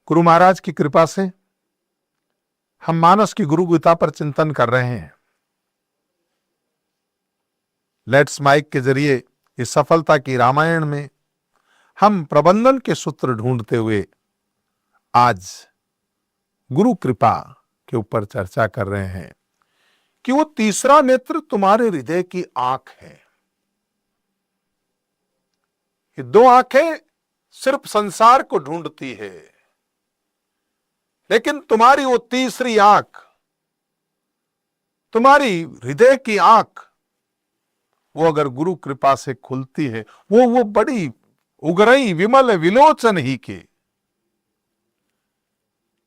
गुरु महाराज की कृपा से हम मानस की गुरु गीता पर चिंतन कर रहे हैं। लेट्स माइक के जरिए इस सफलता की रामायण में हम प्रबंधन के सूत्र ढूंढते हुए आज गुरु कृपा के ऊपर चर्चा कर रहे हैं कि वो तीसरा नेत्र तुम्हारे हृदय की आंख है। ये दो आंखें सिर्फ संसार को ढूंढती है, लेकिन तुम्हारी वो तीसरी आंख, तुम्हारी हृदय की आंख, वो अगर गुरु कृपा से खुलती है, वो बड़ी उगरई विमल विलोचन ही के।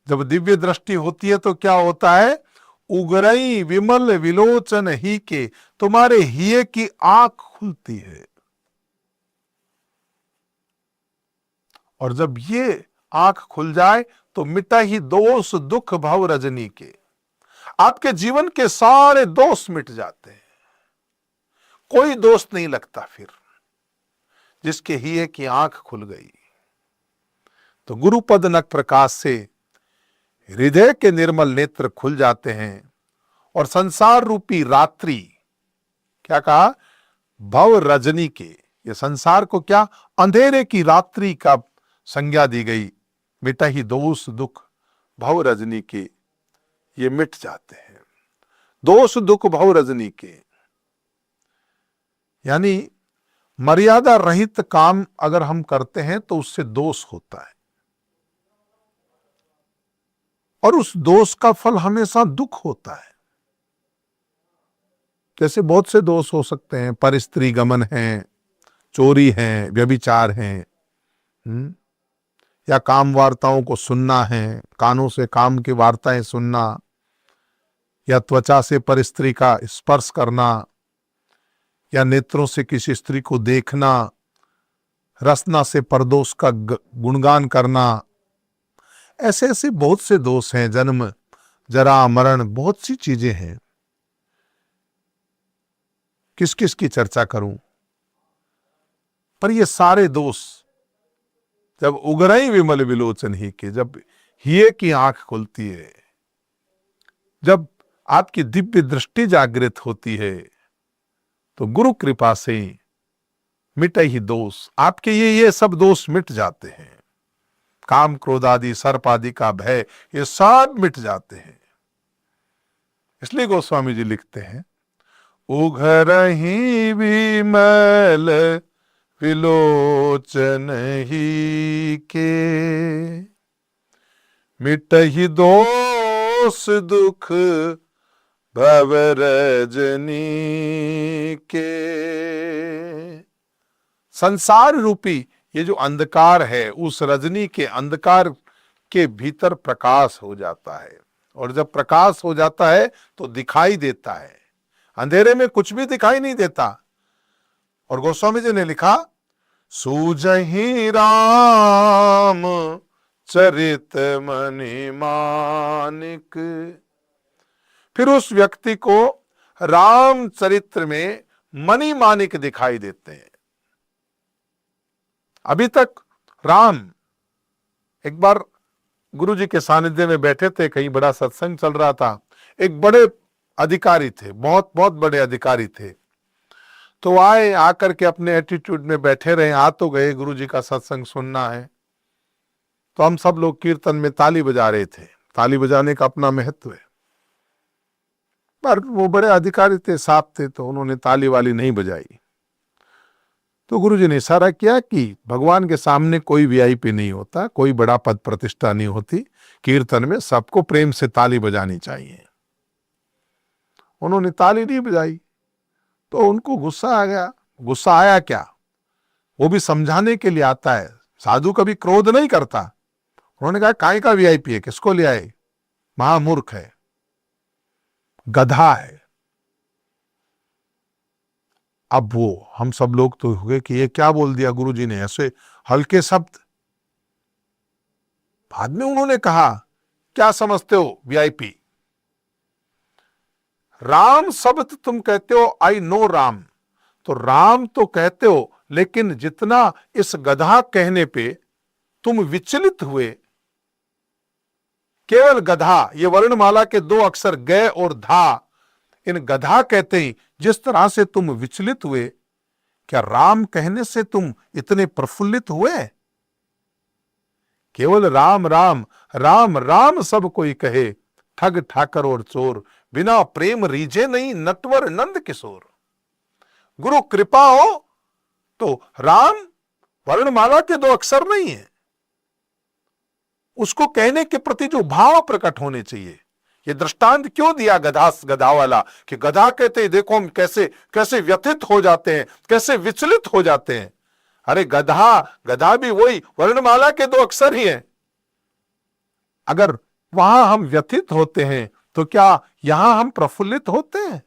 जब दिव्य दृष्टि होती है तो क्या होता है? उगरई विमल विलोचन ही के, तुम्हारे हिये की आंख खुलती है। और जब ये आंख खुल जाए तो मिटा ही दोष दुख भव रजनी के। आपके जीवन के सारे दोष मिट जाते हैं, कोई दोष नहीं लगता फिर, जिसके हिये की आंख खुल गई। तो गुरुपद नख प्रकाश से हृदय के निर्मल नेत्र खुल जाते हैं और संसार रूपी रात्रि, क्या कहा? भव रजनी के। ये संसार को क्या? अंधेरे की रात्रि का संज्ञा दी गई। मिटा ही दोष दुख भव रजनी के, ये मिट जाते हैं। दोष दुख भव रजनी के यानी मर्यादा रहित काम अगर हम करते हैं तो उससे दोष होता है, और उस दोष का फल हमेशा दुख होता है। जैसे बहुत से दोष हो सकते हैं, परस्त्री गमन है, चोरी है, व्यभिचार है, या काम वार्ताओं को सुनना है, कानों से काम की वार्ताएं सुनना, या त्वचा से परस्त्री का स्पर्श करना, या नेत्रों से किसी स्त्री को देखना, रसना से परदोष का गुणगान करना। ऐसे ऐसे बहुत से दोष हैं, जन्म जरा मरण, बहुत सी चीजें हैं। किस किस की चर्चा करूं? पर ये सारे दोष जब उगरई विमल विलोचन ही के, जब हिये की आंख खुलती है, जब आपकी दिव्य दृष्टि जागृत होती है, तो गुरु कृपा से मिटे ही दोष। आपके ये सब दोष मिट जाते हैं। काम क्रोध आदि सर्प आदि का भय, ये सब मिट जाते हैं। इसलिए गोस्वामी जी लिखते हैं, उघरहि विमल विलोचन ही के, मिटहि दोष दुख भव रजनी के। संसार रूपी ये जो अंधकार है, उस रजनी के अंधकार के भीतर प्रकाश हो जाता है, और जब प्रकाश हो जाता है तो दिखाई देता है। अंधेरे में कुछ भी दिखाई नहीं देता। और गोस्वामी जी ने लिखा, सूझहि राम चरित मणि मानिक। फिर उस व्यक्ति को राम चरित्र में मणि मानिक दिखाई देते हैं। अभी तक राम, एक बार गुरुजी के सानिध्य में बैठे थे, कहीं बड़ा सत्संग चल रहा था, एक बड़े अधिकारी थे, बहुत बहुत बड़े अधिकारी थे। तो आए, आकर के अपने एटीट्यूड में बैठे रहे, आ तो गए, गुरुजी का सत्संग सुनना है। तो हम सब लोग कीर्तन में ताली बजा रहे थे। ताली बजाने का अपना महत्व है, पर वो बड़े अधिकारी थे, साहब थे, तो उन्होंने ताली वाली नहीं बजाई। तो गुरुजी ने इशारा किया कि भगवान के सामने कोई वीआईपी नहीं होता, कोई बड़ा पद प्रतिष्ठा नहीं होती, कीर्तन में सबको प्रेम से ताली बजानी चाहिए। उन्होंने ताली नहीं बजाई तो उनको गुस्सा आ गया। गुस्सा आया क्या, वो भी समझाने के लिए आता है, साधु कभी क्रोध नहीं करता। उन्होंने कहा, काय का वीआईपी है, किसको ले आए, महामूर्ख है, गधा है। अब वो हम सब लोग तो हुए कि ये क्या बोल दिया गुरुजी ने, ऐसे हल्के शब्द। बाद में उन्होंने कहा, क्या समझते हो वीआईपी? राम शब्द तुम कहते हो, आई नो राम, तो राम तो कहते हो, लेकिन जितना इस गधा कहने पे तुम विचलित हुए, केवल गधा, ये वर्णमाला के दो अक्षर ग और धा, इन गधा कहते ही जिस तरह से तुम विचलित हुए, क्या राम कहने से तुम इतने प्रफुल्लित हुए? केवल राम राम राम राम सब कोई कहे, ठग ठाकर और चोर, बिना प्रेम रीझे नहीं नटवर नंद किशोर। गुरु कृपा हो तो राम वर्णमाला के दो अक्षर नहीं है, उसको कहने के प्रति जो भाव प्रकट होने चाहिए। ये दृष्टांत क्यों दिया गधा वाला, कि गधा कहते हैं देखो हम कैसे कैसे व्यथित हो जाते हैं, कैसे विचलित हो जाते हैं। अरे गधा भी वही वर्णमाला के दो अक्षर ही हैं। अगर वहां हम व्यथित होते हैं तो क्या यहां हम प्रफुल्लित होते हैं?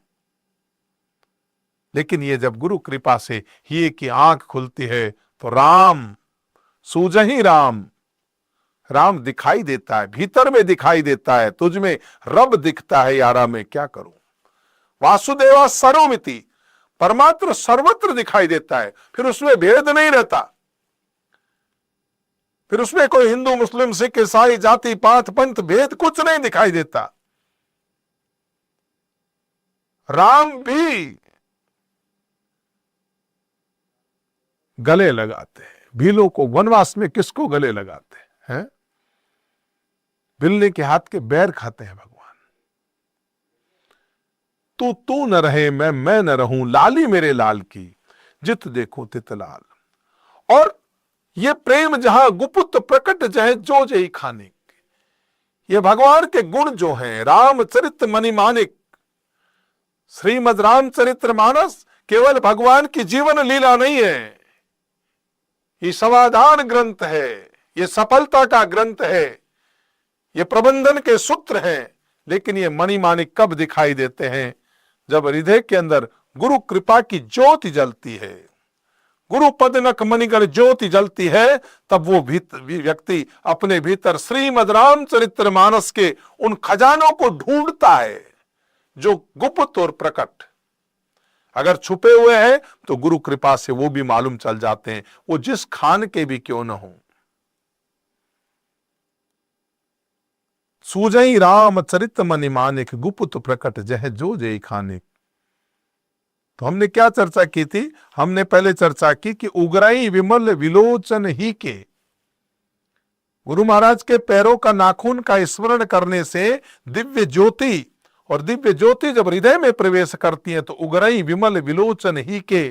लेकिन ये जब गुरु कृपा से ही की आंख खुलती है तो राम सूझहि राम, राम दिखाई देता है, भीतर में दिखाई देता है, तुझ में रब दिखता है, यारा मैं क्या करूं। वासुदेवा सर्वमिति, परमात्मा सर्वत्र दिखाई देता है, फिर उसमें भेद नहीं रहता, फिर उसमें कोई हिंदू मुस्लिम सिख ईसाई जाति पात पंथ भेद कुछ नहीं दिखाई देता। राम भी गले लगाते हैं भीलों को, वनवास में किसको गले लगाते हैं? बिल्ली के हाथ के बैर खाते हैं भगवान। तू न रहे मैं न रहूं, लाली मेरे लाल की, जित देखो तित लाल। और ये प्रेम जहां गुपुत प्रकट जहे जो जय खाने, ये भगवान के गुण जो हैं, रामचरित मणिमाणिक, श्रीमद रामचरित्र मानस केवल भगवान की जीवन लीला नहीं है, ये समाधान ग्रंथ है, ये सफलता का ग्रंथ है, ये प्रबंधन के सूत्र हैं। लेकिन ये मणिमाणिक कब दिखाई देते हैं? जब हृदय के अंदर गुरु कृपा की ज्योति जलती है, गुरु पदनक मणिगण ज्योति जलती है, तब वो व्यक्ति अपने भीतर श्रीमद रामचरित्र मानस के उन खजानों को ढूंढता है जो गुप्त और प्रकट अगर छुपे हुए हैं तो गुरु कृपा से वो भी मालूम चल जाते हैं, वो जिस खान के भी क्यों न हो। सूझई राम चरित मणिमाणिक, गुप्त प्रकट जह जो जय खानिक। तो हमने क्या चर्चा की थी? हमने पहले चर्चा की कि उगराई विमल विलोचन ही के, गुरु महाराज के पैरों का नाखून का स्मरण करने से दिव्य ज्योति, और दिव्य ज्योति जब हृदय में प्रवेश करती है तो उगराई विमल विलोचन ही के,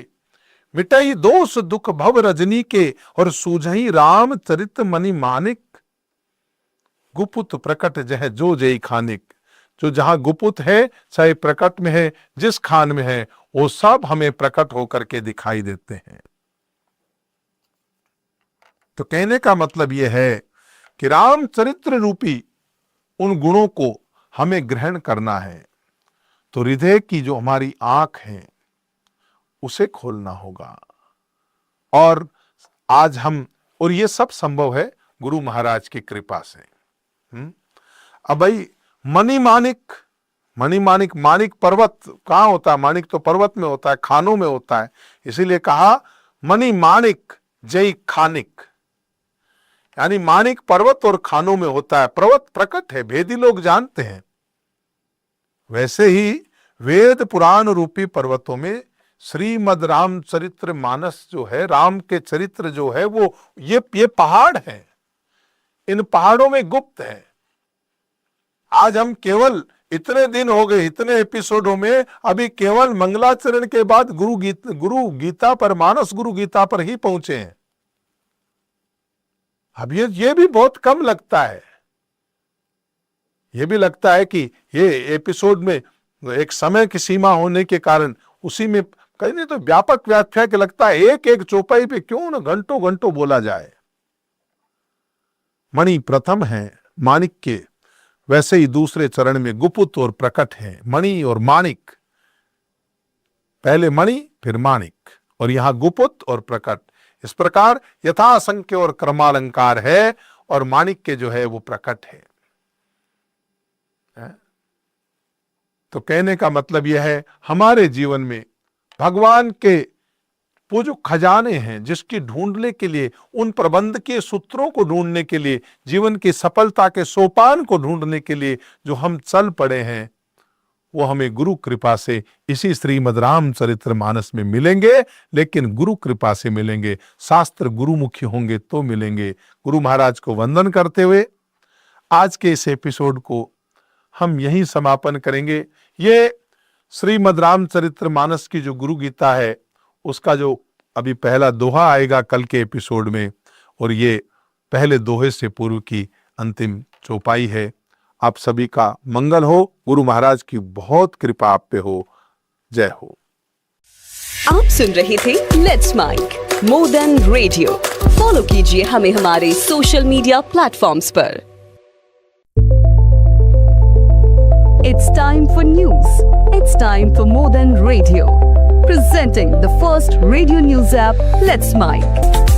मिटाई दोष दुख भव रजनी के, और सूझई राम चरित मणिमाणिक, गुपुत प्रकट जह जो जय खानिक। जो जहां गुपुत है, चाहे प्रकट में है, जिस खान में है, वो सब हमें प्रकट होकर के दिखाई देते हैं। तो कहने का मतलब यह है कि रामचरित्र रूपी उन गुणों को हमें ग्रहण करना है तो हृदय की जो हमारी आंख है उसे खोलना होगा। और आज हम, और ये सब संभव है गुरु महाराज की कृपा से। अब भाई मणिमाणिक, मणिमाणिक, माणिक पर्वत कहाँ होता है? माणिक तो पर्वत में होता है, खानों में होता है, इसीलिए कहा मणिमाणिक जय खानिक, यानी माणिक पर्वत और खानों में होता है। पर्वत प्रकट है, भेदी लोग जानते हैं। वैसे ही वेद पुराण रूपी पर्वतों में श्रीमद रामचरित्र मानस जो है, राम के चरित्र जो है, वो ये पहाड़ है, इन पहाड़ों में गुप्त है। आज हम केवल इतने दिन हो गए, इतने एपिसोडों में अभी केवल मंगलाचरण के बाद गुरु गीता पर, मानस गुरु गीता पर ही पहुंचे हैं। अब ये भी बहुत कम लगता है। ये भी लगता है कि ये एपिसोड में एक समय की सीमा होने के कारण उसी में कहीं नहीं तो व्यापक व्याख्या के लगता है एक एक चौपाई पे क्यों ना घंटों घंटों बोला जाए। मणि प्रथम है माणिक के, वैसे ही दूसरे चरण में गुपुत और प्रकट है, मणि और माणिक। पहले मणि फिर माणिक, और यहां गुपुत और प्रकट। इस प्रकार यथासंख्य और क्रमालंकार है, और माणिक के जो है वो प्रकट है। तो कहने का मतलब यह है, हमारे जीवन में भगवान के वो जो खजाने हैं जिसके ढूंढने के लिए, उन प्रबंधकीय सूत्रों को ढूंढने के लिए, जीवन की सफलता के सोपान को ढूंढने के लिए जो हम चल पड़े हैं, वो हमें गुरु कृपा से इसी श्रीमद् रामचरितमानस में मिलेंगे। लेकिन गुरु कृपा से मिलेंगे, शास्त्र गुरुमुखी होंगे तो मिलेंगे। गुरु महाराज को वंदन करते हुए आज के इस एपिसोड को हम यहीं समापन करेंगे। ये श्रीमद् रामचरितमानस की जो गुरु गीता है उसका जो अभी पहला दोहा आएगा कल के एपिसोड में, और ये पहले दोहे से पूर्व की अंतिम चौपाई है। आप सभी का मंगल हो, गुरु महाराज की बहुत कृपा आप पे हो। जय हो। आप सुन रहे थे let's mic more than radio. Follow कीजिए हमें हमारे सोशल मीडिया प्लेटफॉर्म्स पर। It's time for news. It's time for More Than Radio. Presenting the first radio news app, Let's Mic.